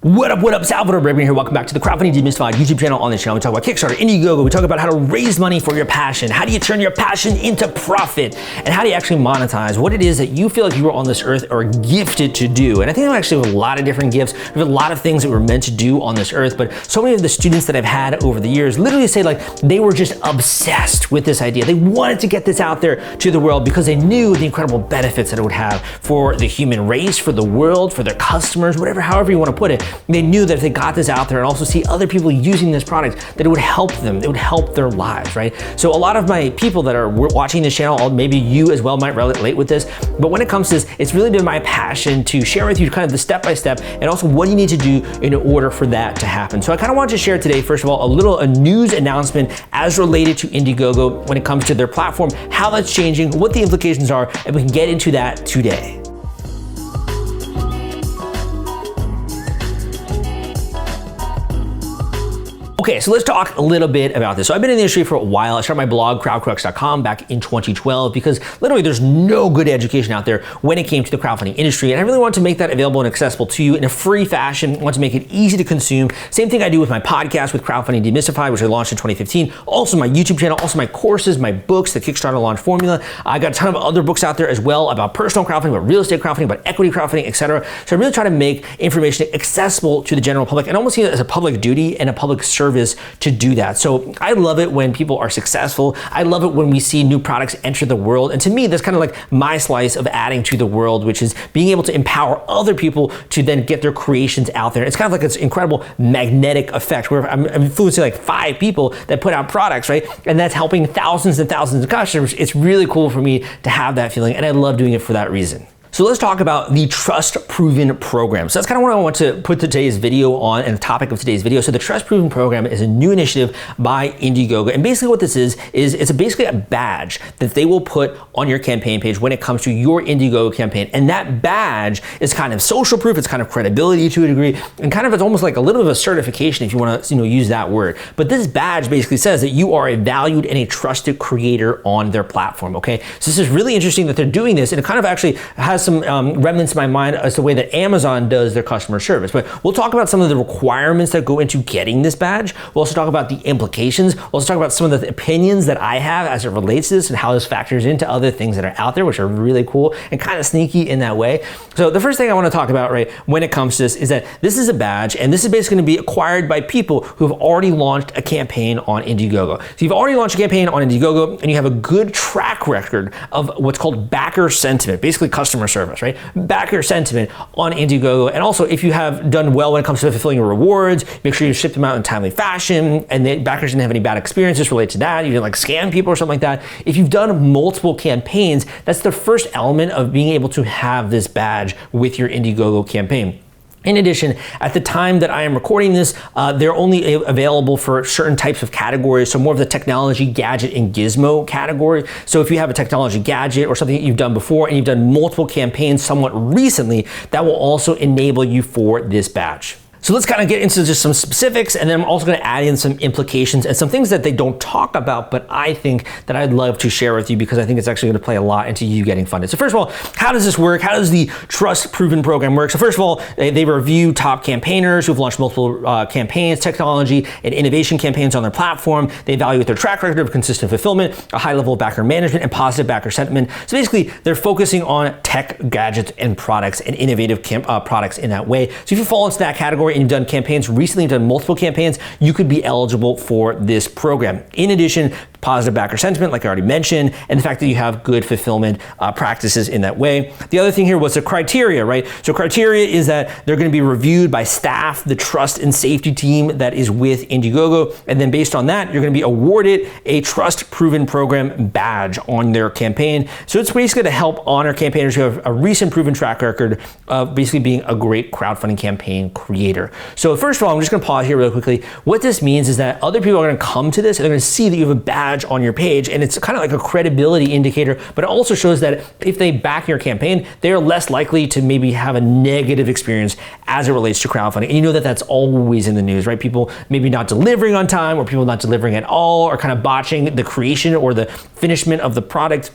What up, Salvador Briggman here. Welcome back to the Crowdfunding Demystified YouTube channel. On this channel, we talk about Kickstarter, Indiegogo. We talk about how to raise money for your passion. How do you turn your passion into profit? And how do you actually monetize what it is that you feel like you were on this earth or gifted to do? And I think we actually have a lot of different gifts. We have a lot of things that we're meant to do on this earth, but so many of the students that I've had over the years literally say like they were just obsessed with this idea. They wanted to get this out there to the world because they knew the incredible benefits that it would have for the human race, for the world, for their customers, whatever, however you want to put it. They knew that if they got this out there and also see other people using this product, that it would help them, it would help their lives, right? So a lot of my people that are watching this channel, maybe you as well might relate with this, but when it comes to this, it's really been my passion to share with you kind of the step-by-step and also what you need to do in order for that to happen. So I kind of wanted to share today, first of all, a news announcement as related to Indiegogo when it comes to their platform, how that's changing, what the implications are, and we can get into that today. Okay, so let's talk a little bit about this. So I've been in the industry for a while. I started my blog, crowdcrux.com, back in 2012 because literally there's no good education out there when it came to the crowdfunding industry. And I really want to make that available and accessible to you in a free fashion. I want to make it easy to consume. Same thing I do with my podcast with Crowdfunding Demystified, which I launched in 2015. Also my YouTube channel, also my courses, my books, the Kickstarter launch formula. I got a ton of other books out there as well about personal crowdfunding, about real estate crowdfunding, about equity crowdfunding, etc. So I really try to make information accessible to the general public and almost see it as a public duty and a public service to do that. So I love it when people are successful. I love it when we see new products enter the world. And to me, that's kind of like my slice of adding to the world, which is being able to empower other people to then get their creations out there. It's kind of like this incredible magnetic effect where I'm influencing like 5 people that put out products, right? And that's helping thousands and thousands of customers. It's really cool for me to have that feeling, and I love doing it for that reason. So let's talk about the Trust Proven Program. So that's kind of what I want to put today's video on and the topic of today's video. So the Trust Proven Program is a new initiative by Indiegogo. And basically what this is it's basically a badge that they will put on your campaign page when it comes to your Indiegogo campaign. And that badge is kind of social proof, it's kind of credibility to a degree, and kind of it's almost like a little bit of a certification if you want to use that word. But this badge basically says that you are a valued and a trusted creator on their platform, okay? So this is really interesting that they're doing this, and it kind of actually has some remnants in my mind as the way that Amazon does their customer service. But we'll talk about some of the requirements that go into getting this badge. We'll also talk about the implications. We'll also talk about some of the opinions that I have as it relates to this and how this factors into other things that are out there, which are really cool and kind of sneaky in that way. So the first thing I want to talk about, right, when it comes to this is that this is a badge, and this is basically going to be acquired by people who have already launched a campaign on Indiegogo. So you've already launched a campaign on Indiegogo and you have a good track record of what's called backer sentiment, basically customer service, right? Backer sentiment on Indiegogo. And also if you have done well when it comes to fulfilling your rewards, make sure you ship them out in a timely fashion, and the backers didn't have any bad experiences related to that. You didn't like scam people or something like that. If you've done multiple campaigns, that's the first element of being able to have this badge with your Indiegogo campaign. In addition, at the time that I am recording this, they're only available for certain types of categories, so more of the technology, gadget, and gizmo category. So if you have a technology gadget or something that you've done before and you've done multiple campaigns somewhat recently, that will also enable you for this badge. So let's kind of get into just some specifics, and then I'm also going to add in some implications and some things that they don't talk about, but I think that I'd love to share with you because I think it's actually going to play a lot into you getting funded. So first of all, how does this work? How does the Trust Proven Program work? So first of all, they review top campaigners who've launched multiple campaigns, technology, and innovation campaigns on their platform. They evaluate their track record of consistent fulfillment, a high level of backer management, and positive backer sentiment. So basically, they're focusing on tech, gadgets, and products and innovative products in that way. So if you fall into that category and you've done campaigns recently, you've done multiple campaigns, you could be eligible for this program. In addition, positive backer sentiment, like I already mentioned, and the fact that you have good fulfillment practices in that way. The other thing here was the criteria, right? So criteria is that they're going to be reviewed by staff, the trust and safety team that is with Indiegogo, and then based on that, you're going to be awarded a Trust Proven Program badge on their campaign. So it's basically to help honor campaigners who have a recent proven track record of basically being a great crowdfunding campaign creator. So first of all, I'm just going to pause here real quickly. What this means is that other people are going to come to this and they're going to see that you have a badge on your page, and it's kind of like a credibility indicator, but it also shows that if they back your campaign, they're less likely to maybe have a negative experience as it relates to crowdfunding. And you know that that's always in the news, right? People maybe not delivering on time, or people not delivering at all, or kind of botching the creation or the finishment of the product.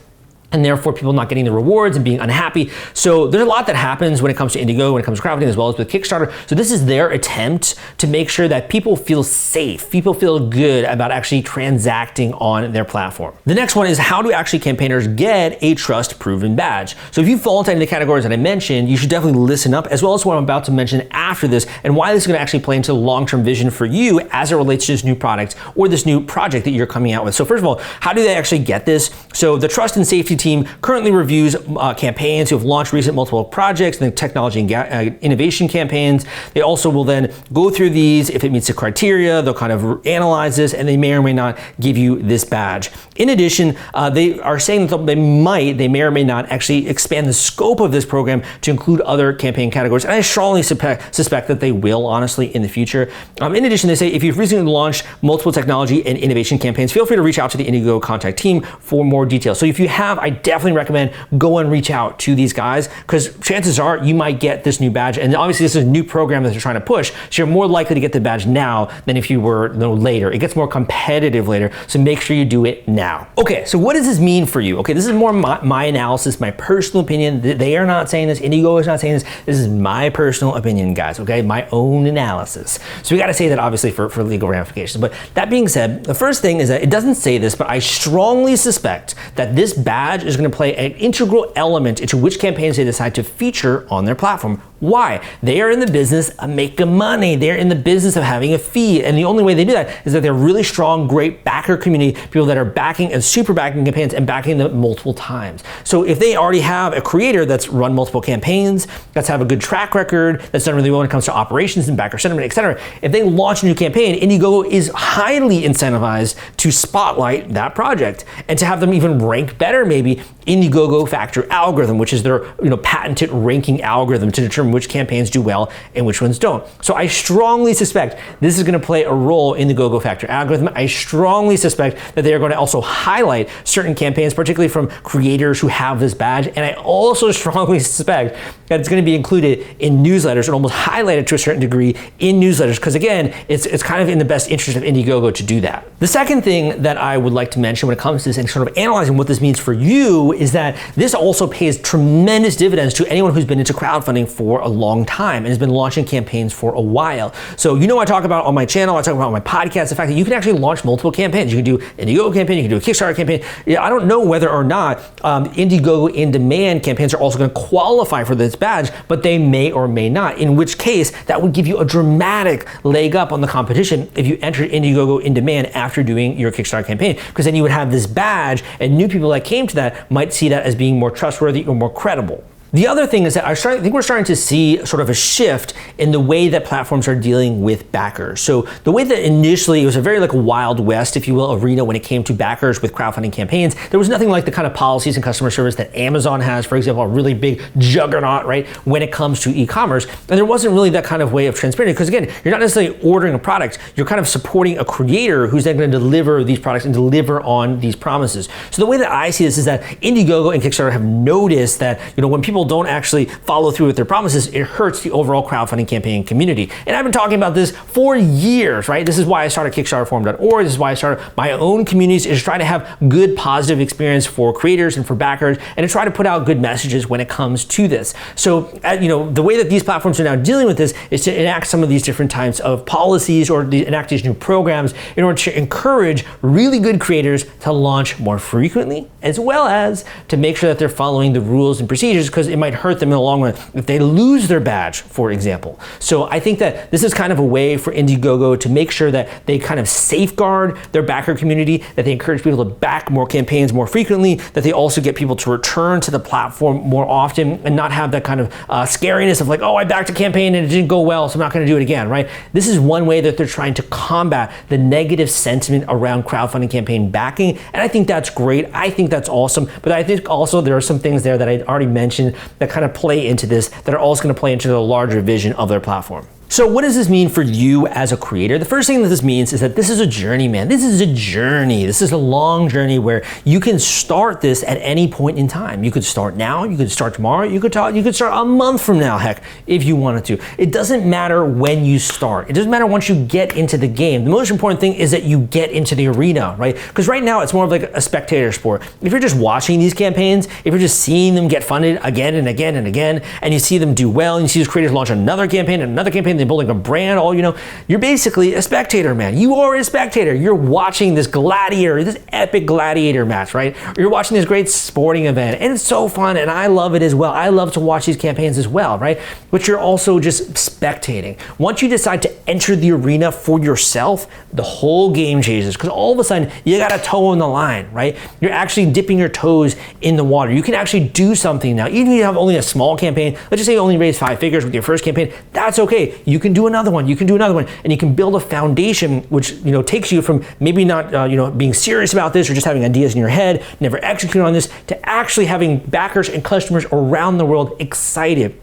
and therefore people not getting the rewards and being unhappy. So there's a lot that happens when it comes to Indiegogo, when it comes to crowdfunding, as well as with Kickstarter. So this is their attempt to make sure that people feel safe, people feel good about actually transacting on their platform. The next one is, how do actually campaigners get a trust proven badge? So if you fall into any of the categories that I mentioned, you should definitely listen up, as well as what I'm about to mention after this, and why this is gonna actually play into the long-term vision for you as it relates to this new product or this new project that you're coming out with. So first of all, how do they actually get this? So the trust and safety team currently reviews campaigns who have launched recent multiple projects and technology and innovation campaigns. They also will then go through these. If it meets the criteria, they'll kind of analyze this, and they may or may not give you this badge. In addition, they are saying that they may or may not actually expand the scope of this program to include other campaign categories. And I strongly suspect that they will, honestly, in the future. In addition, they say if you've recently launched multiple technology and innovation campaigns, feel free to reach out to the Indiegogo contact team for more details. So if you have, I definitely recommend go and reach out to these guys, because chances are you might get this new badge. And obviously this is a new program that they're trying to push, so you're more likely to get the badge now than if you were later. It gets more competitive later, so make sure you do it now. Okay, so what does this mean for you? Okay, this is more my analysis, my personal opinion. They are not saying this, Indiegogo is not saying this. This is my personal opinion, guys, okay? My own analysis. So we gotta say that obviously for legal ramifications. But that being said, the first thing is that it doesn't say this, but I strongly suspect that this badge is gonna play an integral element into which campaigns they decide to feature on their platform. Why? They are in the business of making money. They're in the business of having a fee. And the only way they do that is that they're really strong, great backer community, people that are backing and super backing campaigns and backing them multiple times. So if they already have a creator that's run multiple campaigns, that's have a good track record, that's done really well when it comes to operations and backer sentiment, etc., if they launch a new campaign, Indiegogo is highly incentivized to spotlight that project and to have them even rank better, maybe Indiegogo factor algorithm, which is their patented ranking algorithm to determine which campaigns do well and which ones don't. So I strongly suspect this is going to play a role in the Indiegogo factor algorithm. I strongly suspect that they are going to also highlight certain campaigns, particularly from creators who have this badge. And I also strongly suspect that it's going to be included in newsletters and almost highlighted to a certain degree in newsletters, because again, it's kind of in the best interest of Indiegogo to do that. The second thing that I would like to mention when it comes to this and sort of analyzing what this means for you is that this also pays tremendous dividends to anyone who's been into crowdfunding for a long time and has been launching campaigns for a while. So I talk about on my channel, I talk about on my podcast, the fact that you can actually launch multiple campaigns. You can do an Indiegogo campaign, you can do a Kickstarter campaign. I don't know whether or not Indiegogo in-demand campaigns are also going to qualify for this badge, but they may or may not, in which case that would give you a dramatic leg up on the competition if you entered Indiegogo in demand after doing your Kickstarter campaign, because then you would have this badge and new people that came to that might see that as being more trustworthy or more credible. The other thing is that I think we're starting to see sort of a shift in the way that platforms are dealing with backers. So the way that initially it was a very Wild West, if you will, arena when it came to backers with crowdfunding campaigns, there was nothing like the kind of policies and customer service that Amazon has, for example, a really big juggernaut, right, when it comes to e-commerce. And there wasn't really that kind of way of transparency, because again, you're not necessarily ordering a product, you're kind of supporting a creator who's then going to deliver these products and deliver on these promises. So the way that I see this is that Indiegogo and Kickstarter have noticed that, when people don't actually follow through with their promises, it hurts the overall crowdfunding campaign community. And I've been talking about this for years, right? This is why I started KickstarterForum.org. This is why I started my own communities, is to try to have good, positive experience for creators and for backers, and to try to put out good messages when it comes to this. So, the way that these platforms are now dealing with this is to enact some of these different types of policies or enact these new programs in order to encourage really good creators to launch more frequently, as well as to make sure that they're following the rules and procedures, because it might hurt them in the long run if they lose their badge, for example. So I think that this is kind of a way for Indiegogo to make sure that they kind of safeguard their backer community, that they encourage people to back more campaigns more frequently, that they also get people to return to the platform more often and not have that kind of scariness of I backed a campaign and it didn't go well, so I'm not going to do it again, right? This is one way that they're trying to combat the negative sentiment around crowdfunding campaign backing, and I think that's great. I think that's awesome, but I think also there are some things there that I already mentioned that kind of play into this, that are also going to play into the larger vision of their platform. So what does this mean for you as a creator? The first thing that this means is that this is a journey, man. This is a journey. This is a long journey where you can start this at any point in time. You could start now, you could start tomorrow, you could start a month from now, heck, if you wanted to. It doesn't matter when you start. It doesn't matter once you get into the game. The most important thing is that you get into the arena, right? Because right now it's more of like a spectator sport. If you're just watching these campaigns, if you're just seeing them get funded again and again and again, and you see them do well, and you see these creators launch another campaign and another campaign, they're building a brand, you're basically a spectator, man. You are a spectator. You're watching this epic gladiator match, right? Or you're watching this great sporting event, and it's so fun, and I love it as well. I love to watch these campaigns as well, right? But you're also just spectating. Once you decide to enter the arena for yourself, the whole game changes, because all of a sudden you got a toe on the line, right? You're actually dipping your toes in the water. You can actually do something now. Even if you have only a small campaign, let's just say you only raised 5 figures with your first campaign, that's okay. You can do another one, and you can build a foundation which takes you from maybe not being serious about this or just having ideas in your head, never executing on this, to actually having backers and customers around the world excited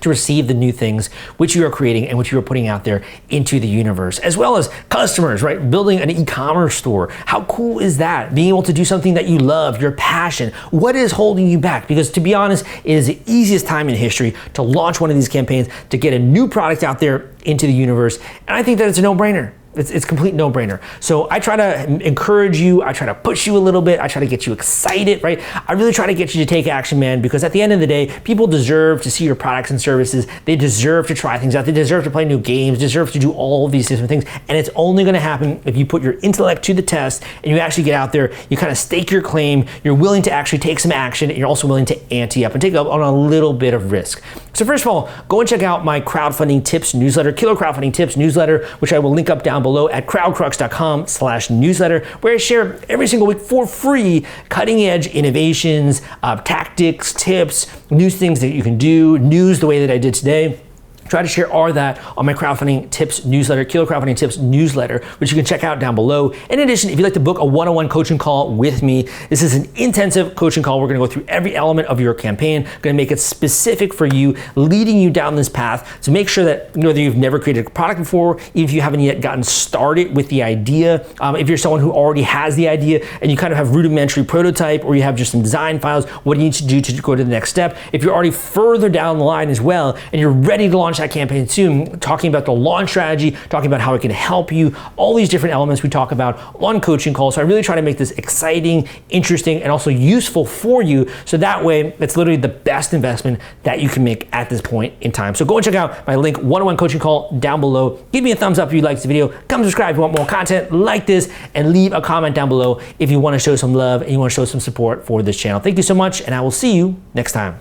to receive the new things which you are creating and which you are putting out there into the universe, as well as customers, right? Building an e-commerce store. How cool is that? Being able to do something that you love, your passion. What is holding you back? Because to be honest, it is the easiest time in history to launch one of these campaigns, to get a new product out there into the universe. And I think that it's a no-brainer. It's a complete no-brainer. So I try to encourage you, I try to push you a little bit, I try to get you excited, right? I really try to get you to take action, man, because at the end of the day, people deserve to see your products and services. They deserve to try things out. They deserve to play new games, deserve to do all of these different things. And it's only gonna happen if you put your intellect to the test and you actually get out there, you kind of stake your claim, you're willing to actually take some action, and you're also willing to ante up and take up on a little bit of risk. So first of all, go and check out my crowdfunding tips newsletter, Killer Crowdfunding Tips newsletter, which I will link up down below at crowdcrux.com/newsletter, where I share every single week for free cutting edge innovations, tactics, tips, new things that you can do, news the way that I did today. Try to share all of that on my crowdfunding tips newsletter, Killer Crowdfunding Tips newsletter, which you can check out down below. In addition, if you'd like to book a one-on-one coaching call with me, this is an intensive coaching call. We're gonna go through every element of your campaign, gonna make it specific for you, leading you down this path to make sure that whether you've never created a product before, even if you haven't yet gotten started with the idea, if you're someone who already has the idea and you kind of have rudimentary prototype, or you have just some design files, what do you need to do to go to the next step? If you're already further down the line as well, and you're ready to launch that campaign soon, talking about the launch strategy, talking about how it can help you, all these different elements we talk about on coaching calls. So I really try to make this exciting, interesting, and also useful for you, so that way it's literally the best investment that you can make at this point in time. So go and check out my link, one-on-one coaching call down below. Give me a thumbs up if you like this video. Come subscribe if you want more content like this, and leave a comment down below if you want to show some love and you want to show some support for this channel. Thank you so much, and I will see you next time.